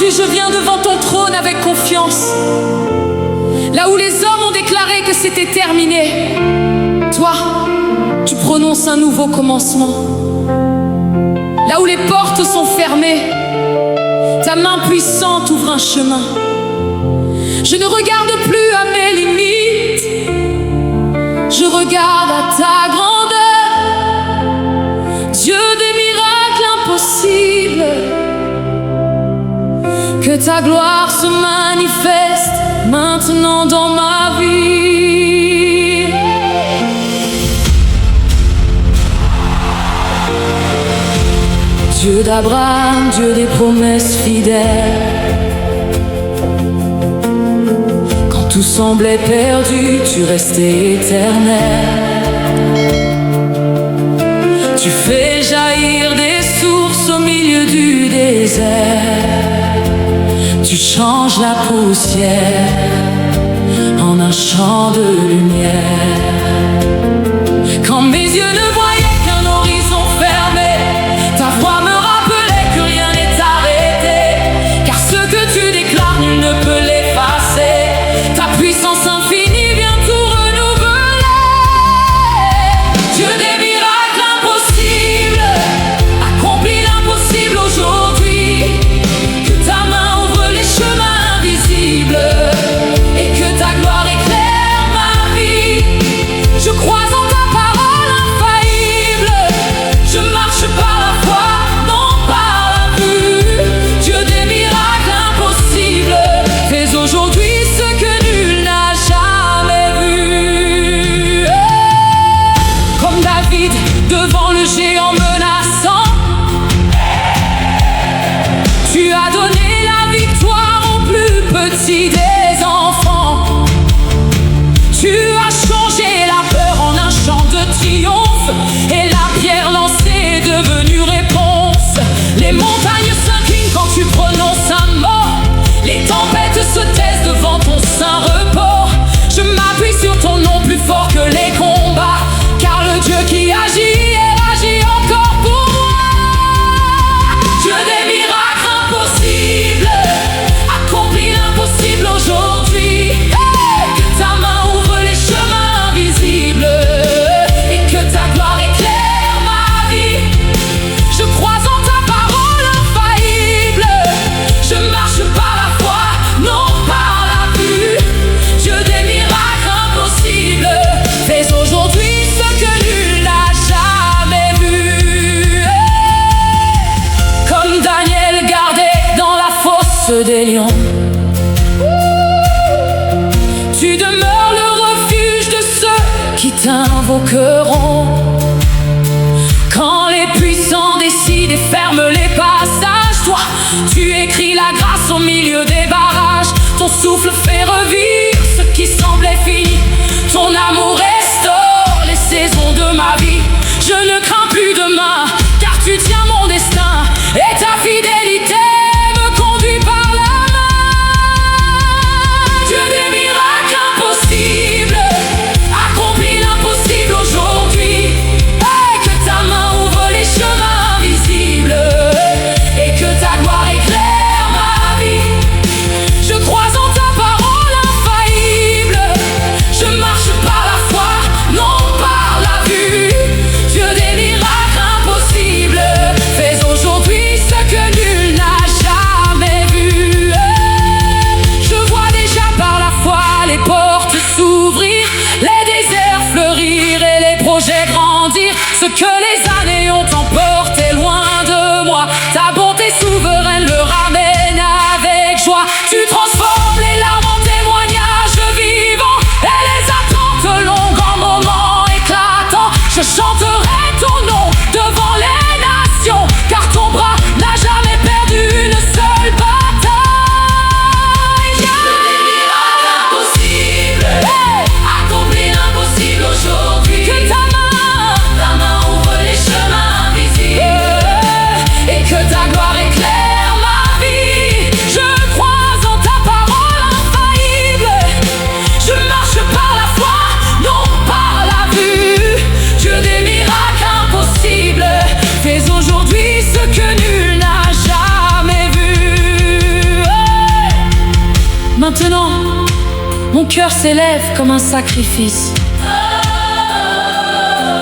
Aujourd'hui, je viens devant ton trône avec confiance. Là où les hommes ont déclaré que c'était terminé, toi, tu prononces un nouveau commencement. Là où les portes sont fermées, ta main puissante ouvre un chemin. Je ne regarde plus à mes limites, je regarde à ta grandeur. Dieu des miracles impossibles, que ta gloire se manifeste maintenant dans ma vie. Dieu d'Abraham, Dieu des promesses fidèles. Quand tout semblait perdu, tu restais éternel. Tu fais jaillir des sources au milieu du désert. Tu changes la poussière en un champ de lumière. Quand mes yeux ne voyaient qu'un horizon fermé, ta voix me rappelait que rien n'est arrêté. Car ce que tu déclares, nul ne peut l'effacer. Ta puissance infinie vient tout renouveler. Dieu des miracles impossibles, accomplis l'impossible aujourd'hui. Que ta main ouvre les chemins invisibles et que ta gloire éclaire ma vie. Je crois en ta parole infaillible, je marche par la foi, non par la vue. Dieu des miracles impossibles, fais aujourd'hui ce que nul n'a jamais vu. Comme David devant le géant menaçant, tu as donné la victoire au plus petit des enfants. Tu as changé la peur en un chant de triomphe, et la pierre lancée est devenue réponse. Les montagnes s'inclinent quand tu prononces un mot, les tempêtes se taisent devant ton saint repos. Je m'appuie sur ton nom plus fort que les combats, car le Dieu qui agit agit encore pour moi. Dieu des miracles impossibles, accomplis l'impossible aujourd'hui. Que ta main ouvre les chemins invisibles et que ta gloire éclaire ma vie. Je crois en ta parole infaillible, je marche par la foi, non par la vue. Dieu des miracles impossibles, fais aujourd'hui ce que nul n'a jamais vu. Comme Daniel gardé dans la fosse des lions, tu demeures le refuge de ceux qui t'invoqueront. Quand les puissants décident et ferment les passages, toi, tu écris la grâce au milieu des barrages. Ton souffle fait revivre ce qui semblait fini. Ton amour restaure les saisons de ma vie. Je ne crains plus demain, car tu tiens mon destin, et ta fidélité me conduit par la main. Dieu des miracles impossibles, accomplis l'impossible aujourd'hui. Et que ta main ouvre les chemins invisibles et que ta gloire éclaire ma vie. Je crois en ta parole infaillible, je marche par la foi, non par la vue. Dieu des miracles impossibles, fais aujourd'hui ce que nul n'a jamais vu. Je vois déjà par la foi les portes s'ouvrir, les déserts fleurir et les projets grandir. Ce que les années ont emporté loin de moi, ta bonté souveraine le ramène avec joie. Tu transformes les larmes en témoignages vivants et les attentes longues en moments éclatants. Je chanterai ton nom devant les nations, car ton bras n'a jamais perdu une seule bataille. Dieu des miracles impossibles, accomplis l'impossible aujourd'hui. Que ta main ouvre les cœur s'élève comme un sacrifice.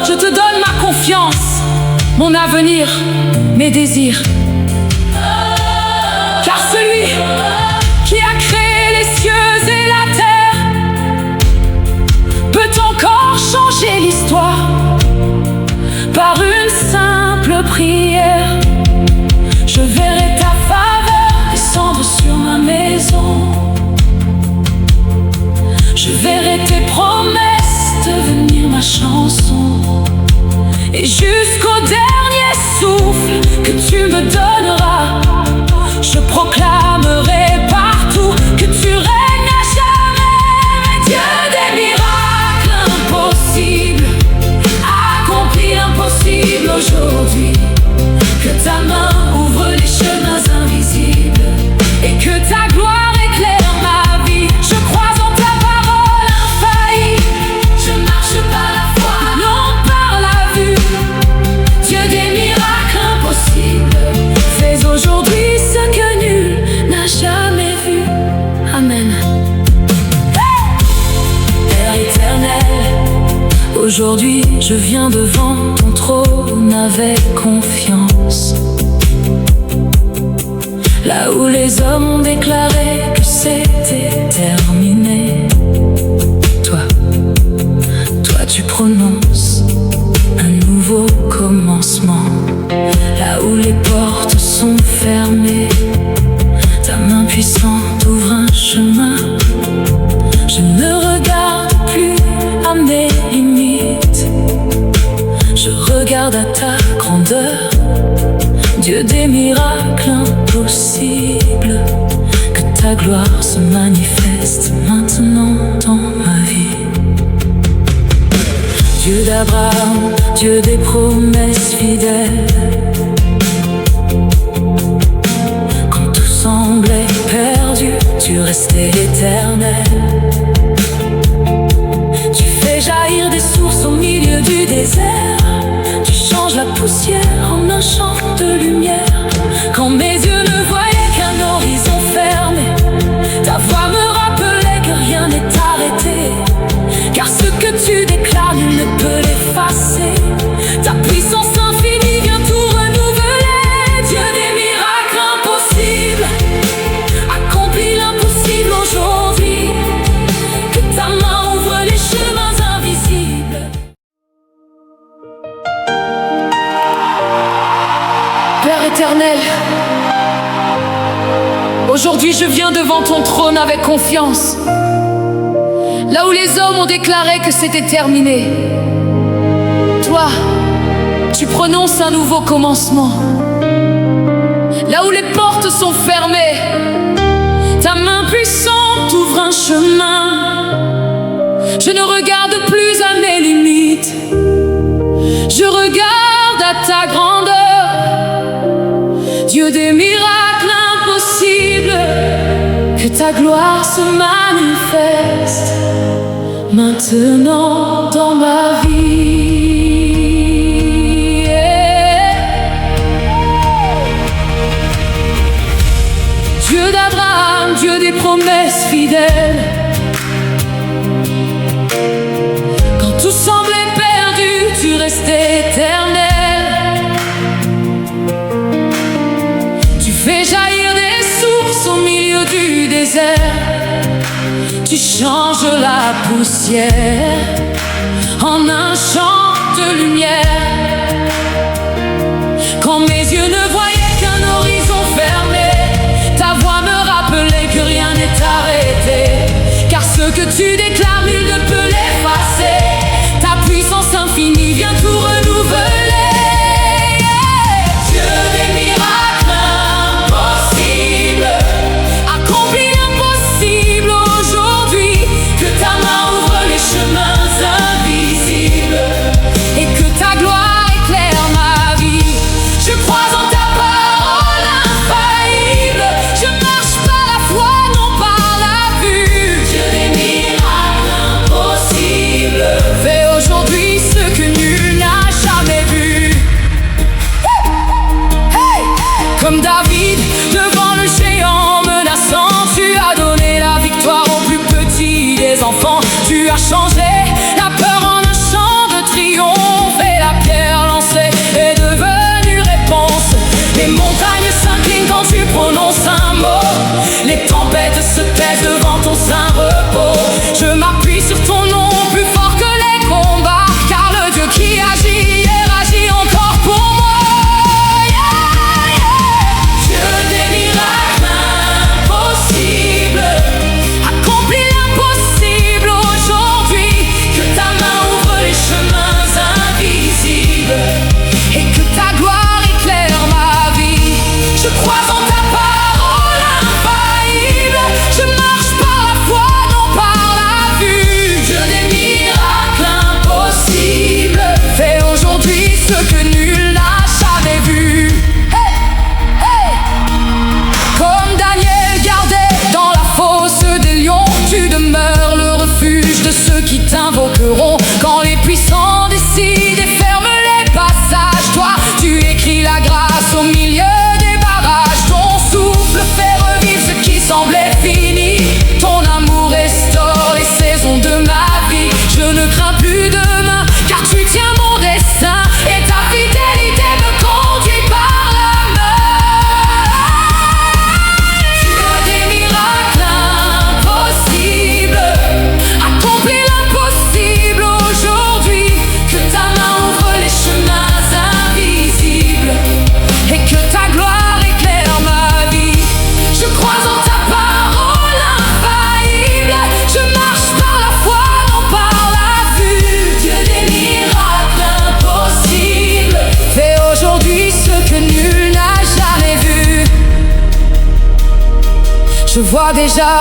Je te donne ma confiance, mon avenir, mes désirs. Car celui qui a créé les cieux et la terre peut encore changer l'histoire par une simple prière. Je verrai ta faveur descendre sur ma maison. Je verrai tes promesses devenir ma chanson. Et jusqu'au dernier souffle que tu me donneras, je proclamerai partout que tu règnes à jamais. Dieu des miracles impossibles, accomplis l'impossible aujourd'hui. Que ta main ouvre les chemins invisibles et que ta gloire éclaire ma vie. Je crois en ta parole infaillible. Je marche par la foi, non par la vue. Dieu des miracles impossibles, fais aujourd'hui ce que nul n'a jamais vu. Amen. Père éternel, aujourd'hui je viens devant ton trône avec confiance. Là où les hommes ont déclaré que c'était terminé, toi tu prononces un nouveau commencement. Là où les portes sont fermées, ta main puissante ouvre un chemin. Je ne regarde plus à mes limites, je regarde à ta grandeur. Dieu des miracles impossibles, que ta gloire se manifeste maintenant dans ma vie. Dieu d'Abraham, Dieu des promesses fidèles, quand tout semblait perdu, tu restais éternel. Tu fais jaillir des sources au milieu du désert. Tu changes la poussière en un champ de lumière. Quand mes yeux ne voyaient qu'un horizon fermé, ta voix me rappelait que rien n'est arrêté. Car ce que tu déclares, nul ne peut l'effacer. Ta puissance infinie vient tout renouveler. Dieu des miracles impossibles, accomplis l'impossible aujourd'hui. Que ta main ouvre les chemins invisibles. Père éternel, aujourd'hui je viens devant ton trône avec confiance. Là où les hommes ont déclaré que c'était terminé, toi, tu prononces un nouveau commencement. Là où les portes sont fermées, ta main puissante ouvre un chemin. Je ne regarde plus à mes limites, je regarde à ta grandeur. Dieu des miracles impossibles, que ta gloire se manifeste maintenant dans ma vie. Dieu d'Abraham, Dieu des promesses fidèles, quand tout semblait perdu, tu restais éternel. Tu fais jaillir des sources au milieu du désert. Tu changes la poussière en un champ de lumière. Quand mes yeux ne voyaient qu'un horizon fermé, ta voix me rappelait que rien n'est arrêté. Car ce que tu déclares, nul ne peut l'effacer. Ta puissance infinie vient tout renouveler. Dieu des miracles impossibles, accomplis l'impossible aujourd'hui. Que ta main ouvre les chemins invisibles et que ta gloire aussi déferme les passages. Toi, tu écris la grâce au milieu des barrages. Ton souffle fait revivre ce qui semblait fini. Ton amour restaure les saisons de ma vie. Je ne crains plus demain, car tu tiens mon destin. Et ta fidélité me conduit par la main. Tu as des miracles impossibles, accomplis l'impossible aujourd'hui. Que ta main ouvre les chemins invisibles et que ta gloire éclaire ma vie. Je crois en ta parole infaillible. Je marche par la foi, non par la vue. Dieu des miracles impossibles, fais aujourd'hui ce que nul n'a jamais vu. Je vois déjà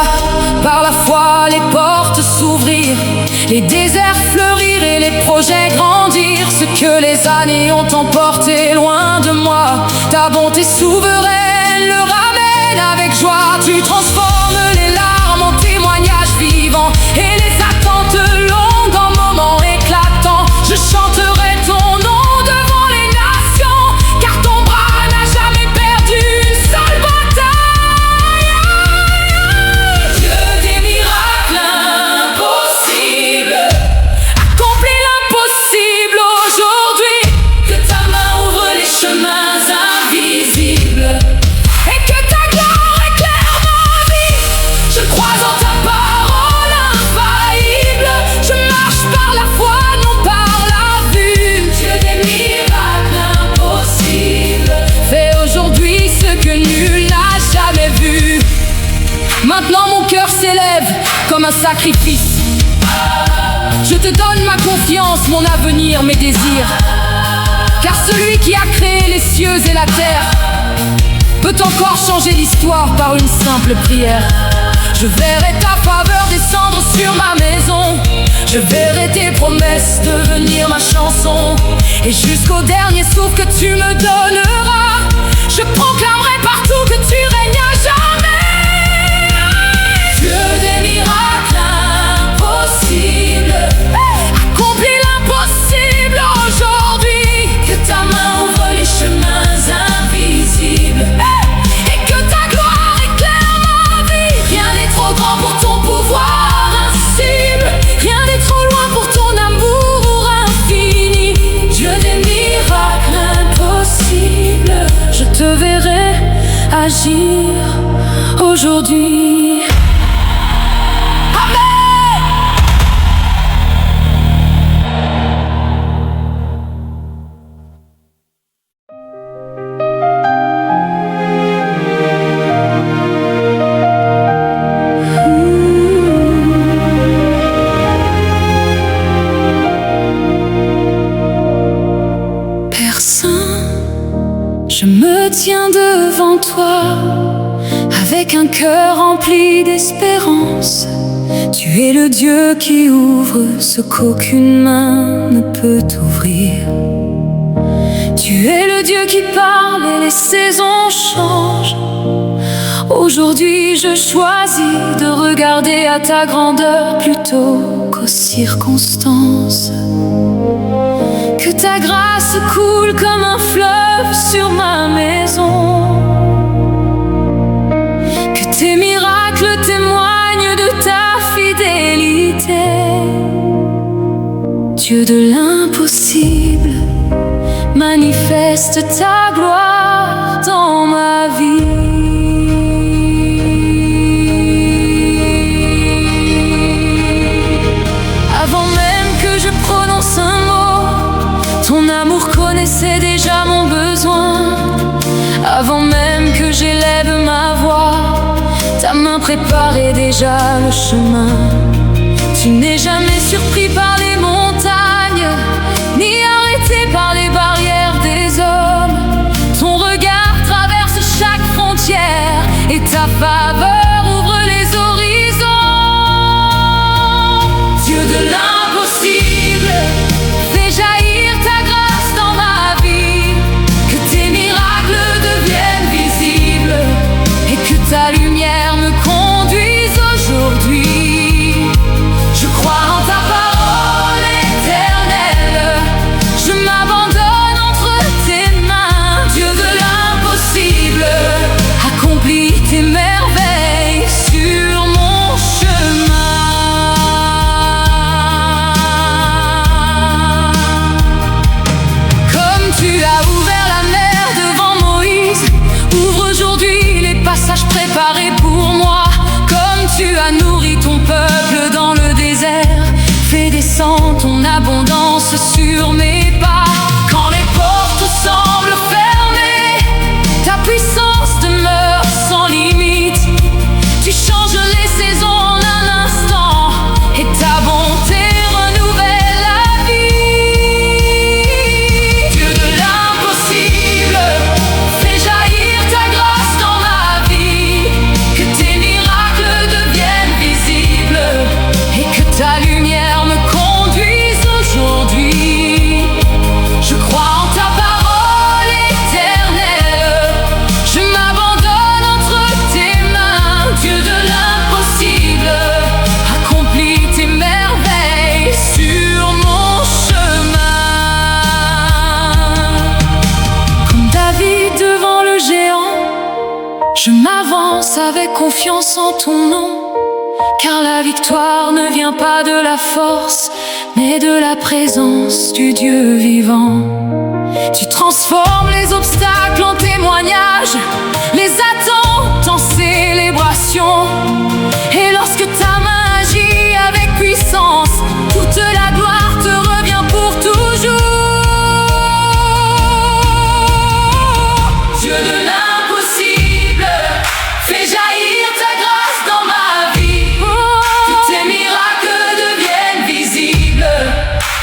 par la foi les portes s'ouvrir, les déserts fleurir et les projets grandir. Ce que les années ont emporté loin de moi, ta bonté souveraine le ramène avec joie. Tu transformes les larmes en témoignages vivants et les attentes longues en moments éclatants. Je chanterai ton nom devant les nations, car ton bras n'a jamais perdu une seule bataille. Dieu des miracles impossibles, accomplis l'impossible aujourd'hui. Que ta main ouvre les chemins invisibles et que ta gloire éclaire ma vie. Je crois en ta parole infaillible. Je marche par la foi, non par la vue. Dieu des miracles impossibles, fais aujourd'hui ce que nul n'a jamais vu. Maintenant mon cœur s'élève comme un sacrifice. Je te donne ma confiance, mon avenir, mes désirs. Car celui qui a créé les cieux et la terre peut encore changer l'histoire par une simple prière. Je verrai ta faveur descendre sur ma maison. Je verrai tes promesses devenir ma chanson. Et jusqu'au dernier souffle que tu me donneras, je proclamerai partout que tu règnes à jamais. Dieu des miracles impossibles, accomplis l'impossible aujourd'hui. Que ta main ouvre les chemins invisibles et que ta gloire éclaire ma vie. Rien n'est trop grand pour ton pouvoir invincible, rien n'est trop loin pour ton amour infini. Dieu des miracles impossibles, je te verrai agir aujourd'hui. Amen. Père Saint, je me tiens devant toi avec un cœur rempli d'espérance. Tu es le Dieu qui ouvre ce qu'aucune main ne peut ouvrir. Tu es le Dieu qui parle et les saisons changent. Aujourd'hui je choisis de regarder à ta grandeur plutôt qu'aux circonstances. Que ta grâce coule comme un fleuve sur ma maison. Que tes miracles témoignent de ta fidélité. Dieu de l'impossible, manifeste ta gloire dans ma vie. Avant même que je prononce un mot, ton amour connaissait déjà mon besoin. Avant même que j'élève ma voix, ta main préparait déjà le chemin. Tu n'es jamais surpris par les montagnes, ni arrêté par les barrières des hommes. Ton regard traverse chaque frontière et ta faveur ouvre les horizons. Dieu de l'impossible, fais jaillir ta grâce dans ma vie. Que tes miracles deviennent visibles et que ta lumière me conduise aujourd'hui. Je crois en ta parole confiance en ton nom, car la victoire ne vient pas de la force, mais de la présence du Dieu vivant. Tu transformes les obstacles en témoignages, les attentes en célébration. Et lorsque ta main agit avec puissance, toute la gloire te revient pour toujours. Dieu de l'impossible, fais jaillir ta grâce dans ma vie. Que tes miracles deviennent visibles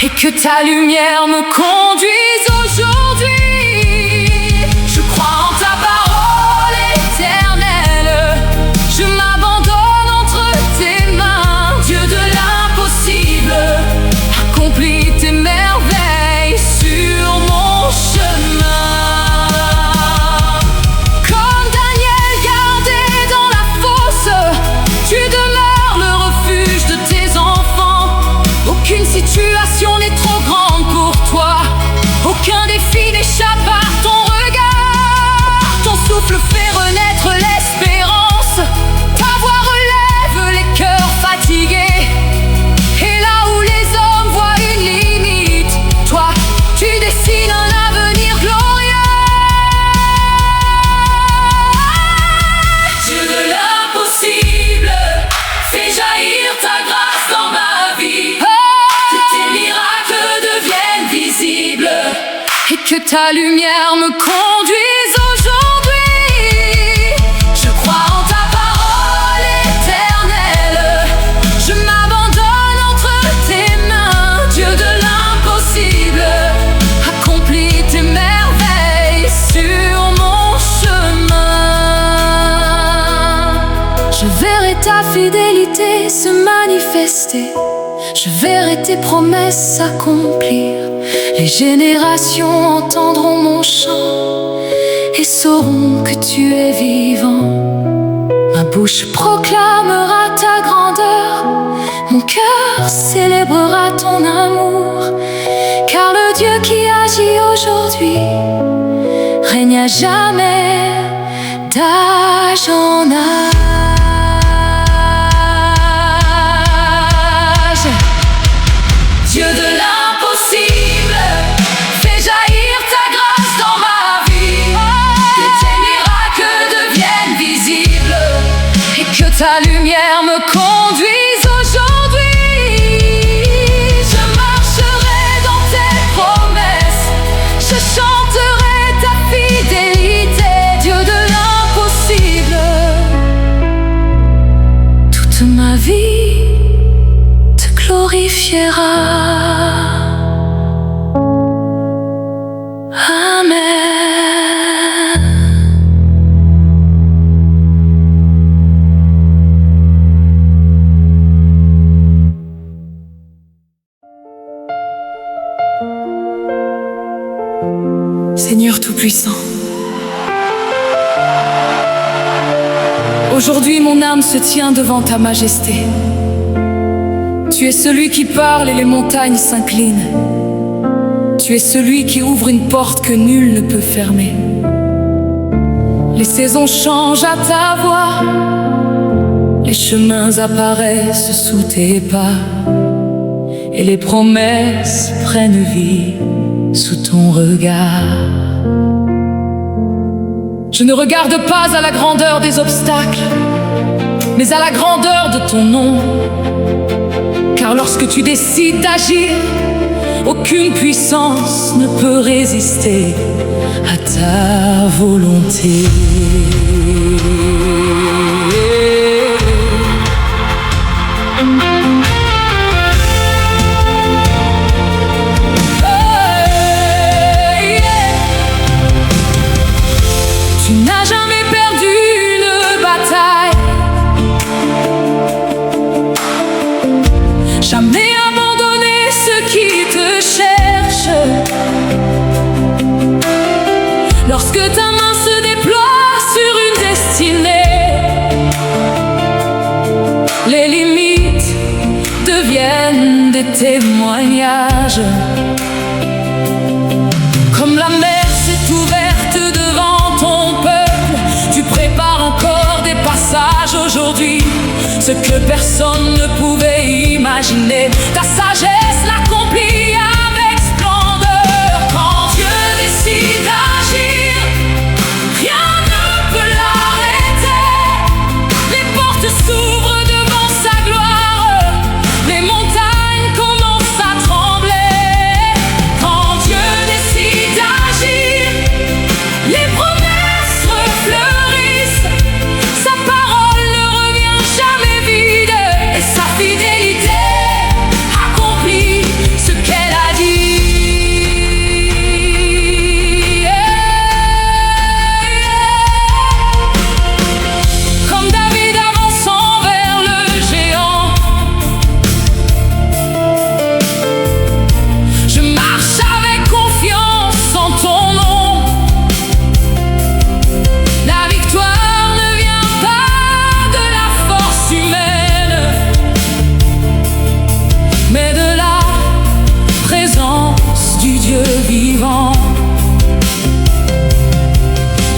et que ta lumière me conduise aujourd'hui. Je crois en ta parole éternelle, je m'abandonne entre tes mains. Dieu de l'impossible, accomplis tes merveilles sur mon chemin. Comme Daniel gardé dans la fosse, tu demeures le refuge de tes enfants. Aucune situation n'est trop grande pour toi, aucun défi n'échappe à ton regard. Ton souffle fait renaître l'espérance, ta voix relève les cœurs fatigués. Et là où les hommes voient une limite, toi, tu dessines un avenir glorieux. Dieu de l'impossible, fais jaillir ta grâce dans ma vie. Que tes miracles deviennent visibles et que ta lumière me conduise aujourd'hui. Je crois en ta parole éternelle, je m'abandonne entre tes mains. Dieu de l'impossible, accomplis tes merveilles sur mon chemin. Je verrai ta fidélité se manifester, je verrai tes promesses s'accomplir. Les générations entendront mon chant et sauront que tu es vivant. Ma bouche proclamera ta grandeur, mon cœur célébrera ton amour. Car le Dieu qui agit aujourd'hui règne à jamais, d'âge en âge. Dieu de l'impossible, fais jaillir ta grâce dans ma vie. Que tes miracles deviennent visibles et que ta lumière me conduise aujourd'hui. Je marcherai dans tes promesses, je chanterai ta fidélité. Dieu de l'impossible, toute ma vie te glorifiera. Seigneur Tout-Puissant, aujourd'hui mon âme se tient devant ta majesté. Tu es celui qui parle et les montagnes s'inclinent. Tu es celui qui ouvre une porte que nul ne peut fermer. Les saisons changent à ta voix, les chemins apparaissent sous tes pas, et les promesses prennent vie sous ton regard. Je ne regarde pas à la grandeur des obstacles, mais à la grandeur de ton nom. Car lorsque tu décides d'agir, aucune puissance ne peut résister à ta volonté. Tu n'as jamais perdu une bataille, jamais abandonné ceux qui te cherchent. Lorsque ta main se déploie sur une destinée, les limites deviennent des témoignages. Comme la mer s'est ouverte devant ton peuple, tu prépares encore des passages ce que personne ne pouvait imaginer. Ta sagesse l'accomplit avec splendeur. Quand Dieu décide d'agir, rien ne peut l'arrêter. Les portes s'ouvrent devant sa gloire, les montagnes commencent à trembler. Quand Dieu décide d'agir, les promesses refleurissent. Sa parole ne revient jamais vide, et sa fidélité accomplit ce qu'elle a dit. Comme David avançant vers le géant, je marche avec confiance en ton nom. La victoire ne vient pas de la force humaine, mais de la présence du Dieu vivant.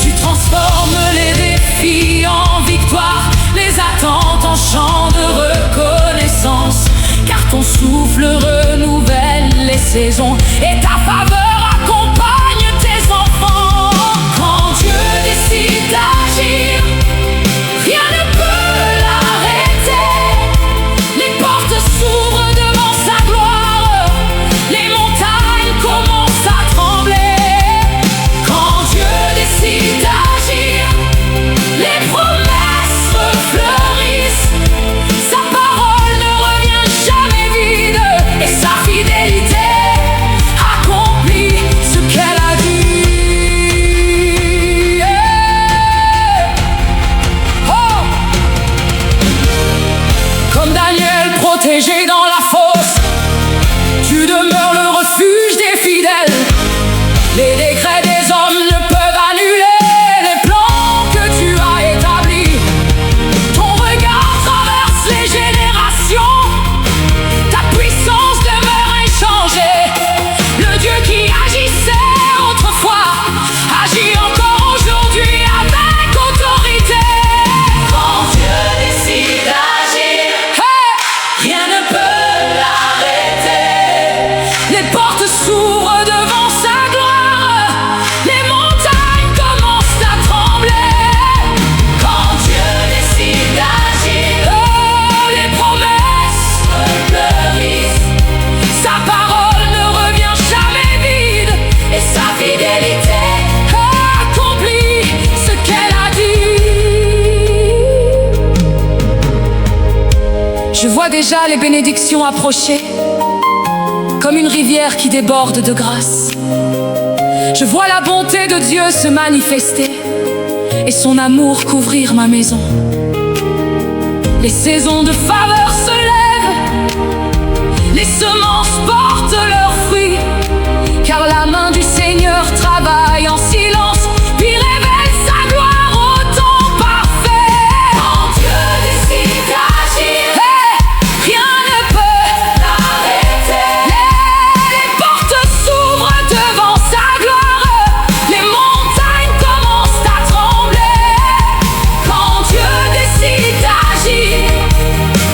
Tu transformes les défis en victoire, les attentes en chants de reconnaissance, car ton souffle renouvelle les saisons et ta faveur accompagne tes enfants. Quand Dieu décide d'agir, rien ne peut l'arrêter. Les portes s'ouvrent devant sa gloire, les montagnes commencent à trembler. Quand Dieu décide d'agir, les promesses refleurissent. Sa parole ne revient jamais vide, et sa fidélité accomplit ce qu'elle a dit. Oh! Comme Daniel protégé dans la fosse, tu demeures le refuge des fidèles. Les décrets des hommes ne peuvent annuler les plans que tu as établis. Ton regard traverse les générations, ta puissance demeure inchangée. Le Dieu qui agissait autrefois agit encore aujourd'hui avec autorité. Quand Dieu décide d'agir, rien ne peut l'arrêter. Les portes s'ouvrent devant sa gloire, les montagnes commencent à trembler. Quand Dieu décide d'agir, les promesses refleurissent. Sa parole ne revient jamais vide, et sa fidélité accomplit ce qu'elle a dit. Je vois déjà les bénédictions approcher, comme une rivière qui déborde de grâce. Je vois la bonté de Dieu se manifester et son amour couvrir ma maison. Les saisons de faveur se lèvent, les semences portent leurs fruits, car la main du Seigneur travaille en silence, puis révèle sa gloire au temps parfait. Quand Dieu décide d'agir, rien ne peut l'arrêter. Les portes s'ouvrent devant sa gloire, les montagnes commencent à trembler. Quand Dieu décide d'agir,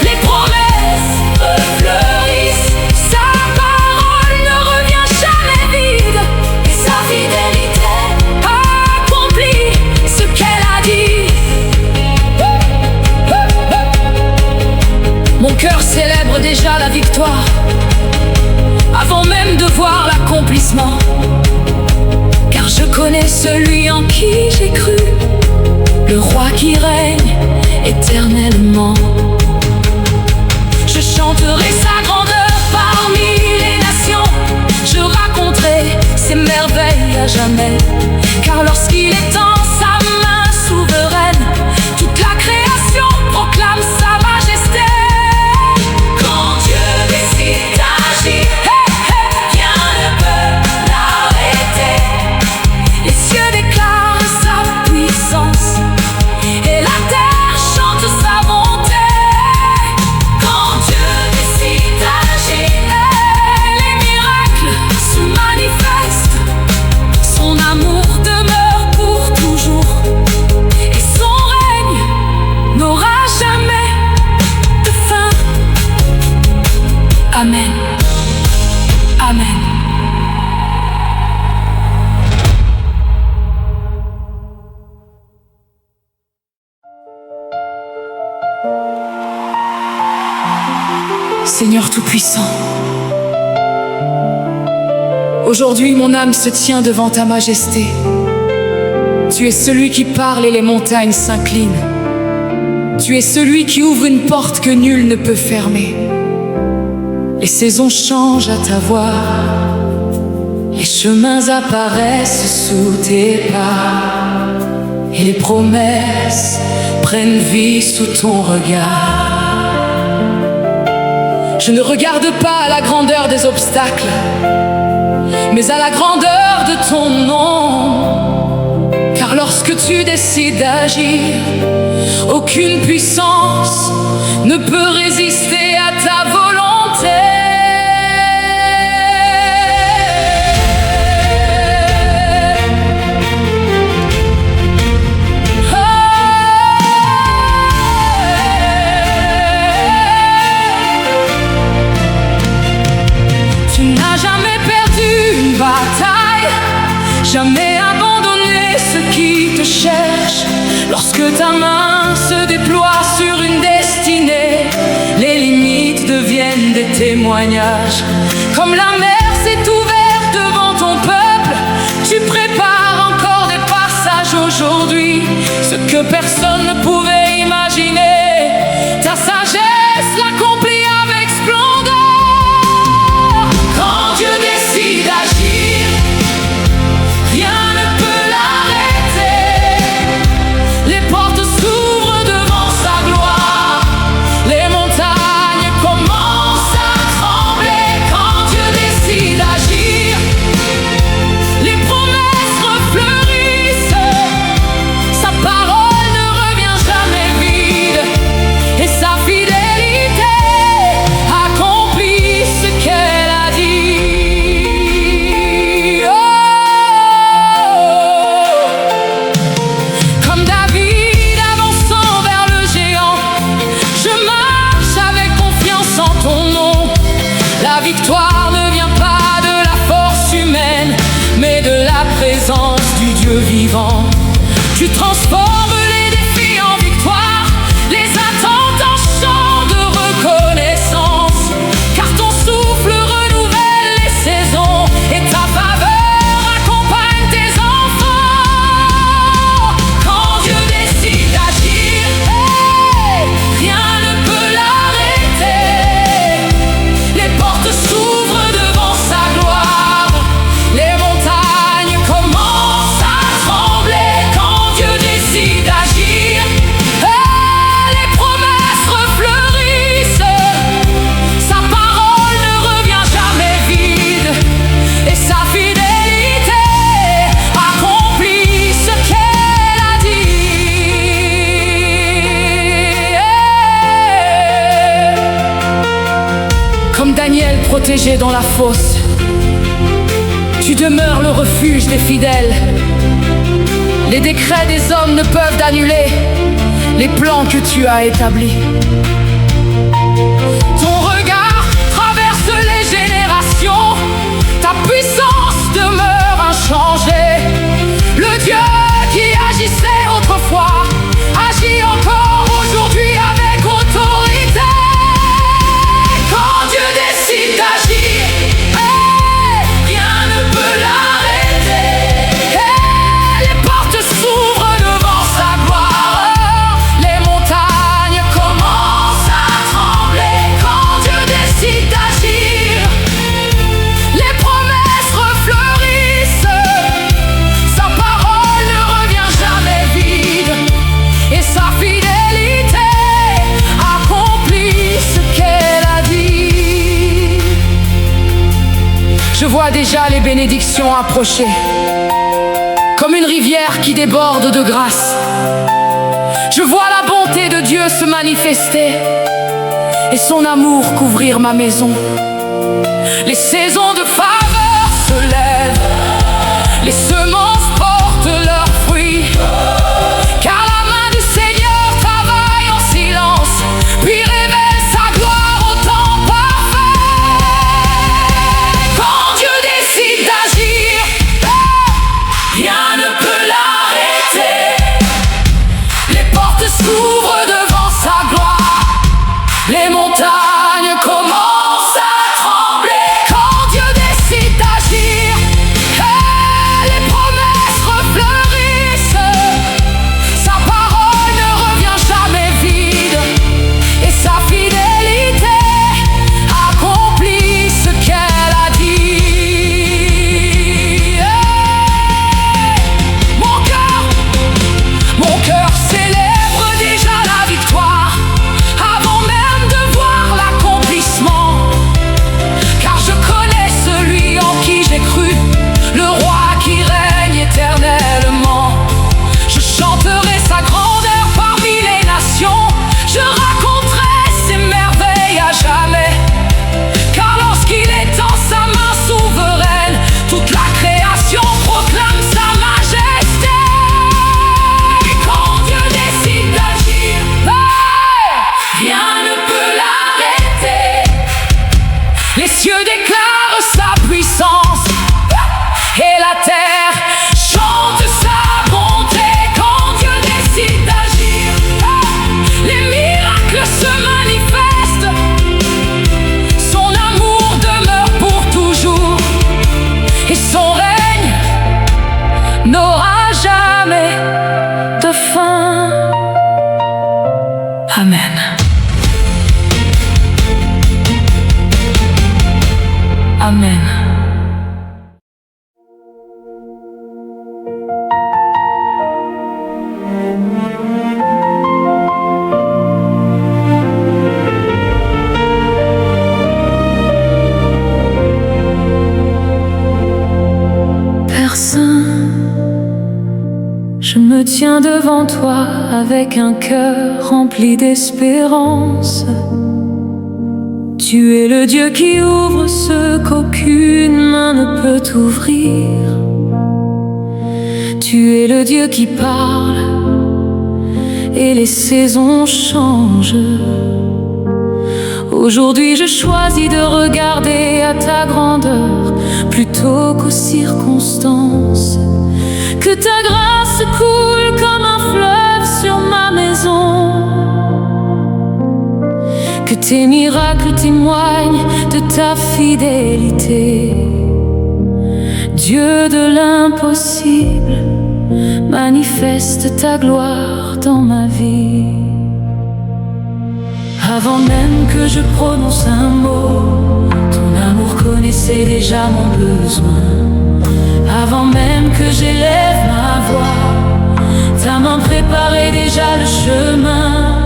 les promesses refleurissent. Sa parole ne revient jamais vide, et sa fidélité accomplit ce qu'elle a dit. Mon cœur célèbre déjà la victoire, avant même de voir l'accomplissement, car je connais celui en qui j'ai cru, le roi qui règne éternellement. Je chanterai sa grandeur parmi les nations, je raconterai ses merveilles à jamais, car lorsqu'il étend sa main souveraine, toute la création proclame sa majesté. Quand Dieu décide d'agir, rien ne peut l'arrêter. Les cieux déclarent sa puissance, et la terre chante sa bonté. Quand Dieu décide d'agir, les miracles se manifestent. Son amour demeure pour Seigneur Tout-Puissant. Aujourd'hui, mon âme se tient devant ta majesté. Tu es celui qui parle et les montagnes s'inclinent. Tu es celui qui ouvre une porte que nul ne peut fermer. Les saisons changent à ta voix. Les chemins apparaissent sous tes pas. Et les promesses prennent vie sous ton regard. Je ne regarde pas à la grandeur des obstacles, mais à la grandeur de ton nom. Car lorsque tu décides d'agir, aucune puissance ne peut résister à ta volonté. Tu n'as jamais perdu une bataille, jamais abandonné ceux qui te cherchent. Lorsque ta main se déploie sur une destinée, les limites deviennent des témoignages. Comme la mer s'est ouverte devant ton peuple, tu prépares encore des passages aujourd'hui, ce que personne ne pouvait imaginer. Ta sagesse l'accomplit avec splendeur. Quand Dieu décide d'agir, rien ne peut l'arrêter. Les portes s'ouvrent devant sa gloire. Les montagnes commencent à trembler. Quand Dieu décide d'agir, les promesses refleurissent. Sa parole ne revient jamais vide, et sa fidélité accomplit ce qu'elle a dit. Oh, comme David avançant vers le géant, je marche avec confiance en ton nom. La victoire ne vient pas de la force humaine, mais de la présence du Dieu vivant. Tu transformes les défis en victoire, les attentes en chants de reconnaissance. Car ton souffle renouvelle les saisons, et ta faveur accompagne tes enfants. Quand Dieu décide d'agir, rien ne peut l'arrêter. Les portes s'ouvrent devant sa gloire. Les montagnes commencent à trembler. Quand Dieu décide d'agir, les promesses refleurissent. Sa parole ne revient jamais vide, et sa fidélité accomplit ce qu'elle a dit. Comme Daniel protégé dans la fosse, tu demeures le refuge des fidèles. Les décrets des hommes ne peuvent annuler les plans que tu as établis. Ton regard traverse les générations, ta puissance demeure inchangée. Le Dieu qui agissait autrefois agit encore aujourd'hui avec autorité. Quand Dieu décide d'agir, rien ne peut l'arrêter. Les portes s'ouvrent devant sa gloire. Les montagnes commencent à trembler. Quand Dieu décide d'agir, les promesses refleurissent. Sa parole ne revient jamais vide, et sa fidélité accomplit ce qu'elle a dit. Je vois déjà les bénédictions approcher, comme une rivière qui déborde de grâce. Je vois la bonté de Dieu se manifester, et son amour couvrir ma maison. Les saisons de faveur se lèvent, les semences portent leurs fruits. Car la main du Seigneur travaille en silence, puis révèle sa gloire au temps parfait. Quand Dieu décide d'agir, rien ne peut l'arrêter. Les portes s'ouvrent devant sa gloire. Les montagnes commencent le roi qui règne éternellement. Je chanterai sa grandeur parmi les nations, je raconterai ses merveilles à jamais. Car lorsqu'il étend sa main souveraine, toute la création proclame sa majesté. Et quand Dieu décide d'agir, rien ne peut l'arrêter. Les cieux déclarent sa puissance et la terre chante sa bonté. Quand Dieu décide d'agir, les miracles se manifestent. Son amour demeure pour toujours et son règne n'aura jamais de fin. Amen. Amen. Père Saint, je me tiens devant toi avec un cœur rempli d'espérance. Tu es le Dieu qui ouvre ce qu'aucune main ne peut ouvrir. Tu es le Dieu qui parle et les saisons changent. Aujourd'hui je choisis de regarder à ta grandeur plutôt qu'aux circonstances. Que ta grâce coule comme un fleuve sur ma maison. Que tes miracles témoignent de ta fidélité. Dieu de l'impossible, manifeste ta gloire dans ma vie. Avant même que je prononce un mot, ton amour connaissait déjà mon besoin. Avant même que j'élève ma voix, ta main préparait déjà le chemin.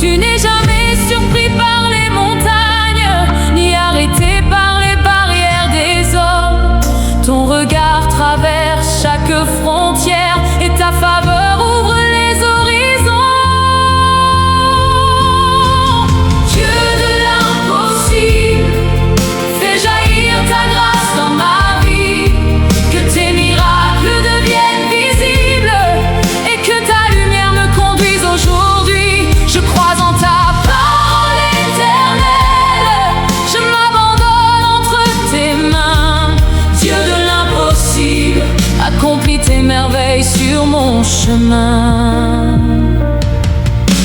Tu n'es jamais surpris par les montagnes, ni arrêté par les barrières des hommes. Ton regard traverse chaque frontière et ta faveur ouvre les horizons. Dieu de l'impossible, fais jaillir ta grâce dans ma vie. Que tes miracles deviennent visibles et que ta lumière me conduise aujourd'hui. Je crois en ta parole éternelle, je m'abandonne entre tes mains. Dieu de l'impossible, accomplis tes merveilles sur mon chemin.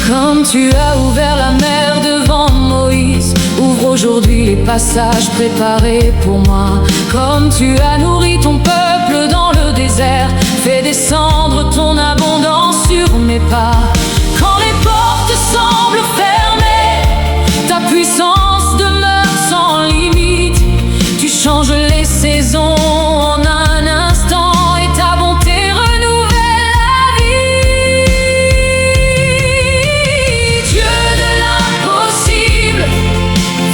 Comme tu as ouvert la mer devant Moïse, ouvre aujourd'hui les passages préparés pour moi. Comme tu as nourri ton peuple dans le désert, fais descendre ton abondance sur mes pas. Quand les portes semblent fermées, ta puissance demeure sans limite. Tu changes les saisons en un instant et ta bonté renouvelle la vie. Dieu de l'impossible,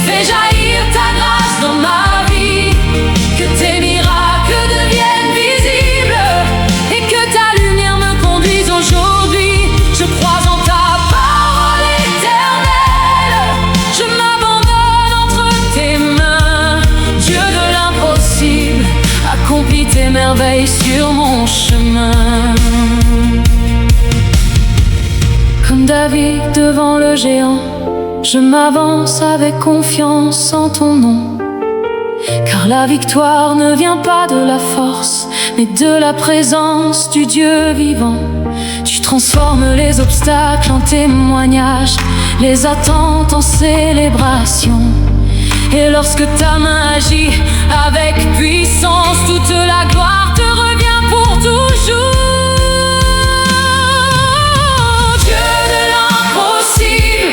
fais jaillir ta grâce dans ma vie. Que tes miracles deviennent visibles et que ta lumière me conduise aujourd'hui. Je crois en ta parole éternelle, je m'abandonne entre tes mains. Dieu de l'impossible, accomplis tes merveilles sur mon chemin. Comme David devant le géant, je m'avance avec confiance en ton nom. Car la victoire ne vient pas de la force, mais de la présence du Dieu vivant. Tu transformes les obstacles en témoignages, les attentes en célébration. Et lorsque ta main agit avec puissance, toute la gloire te revient pour toujours. Dieu de l'impossible,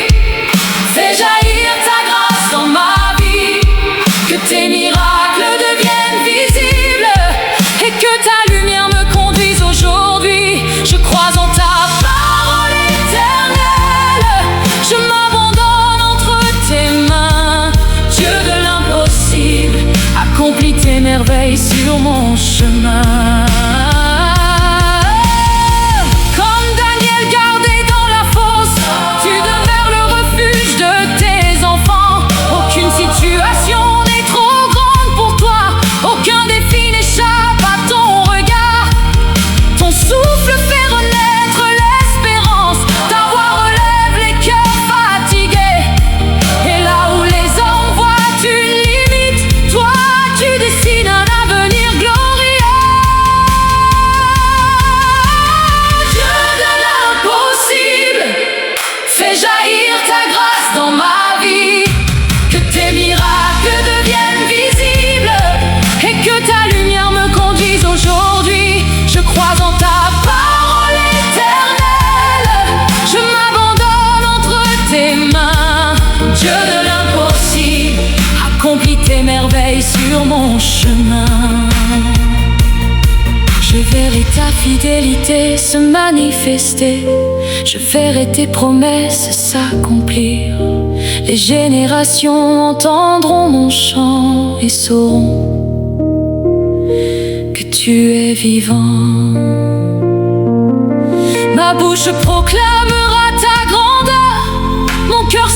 fais jaillir ta grâce dans ma vie. Que tes miracles deviennent visibles et que ta lumière me conduise aujourd'hui. Je crois en ta parole éternelle, je m'abandonne entre tes mains. Dieu de l'impossible, accomplis tes merveilles sur mon chemin. chemin. Je verrai ta fidélité se manifester, je verrai tes promesses s'accomplir. Les générations entendront mon chant et sauront que tu es vivant. Ma bouche proclamera ta grandeur, mon cœur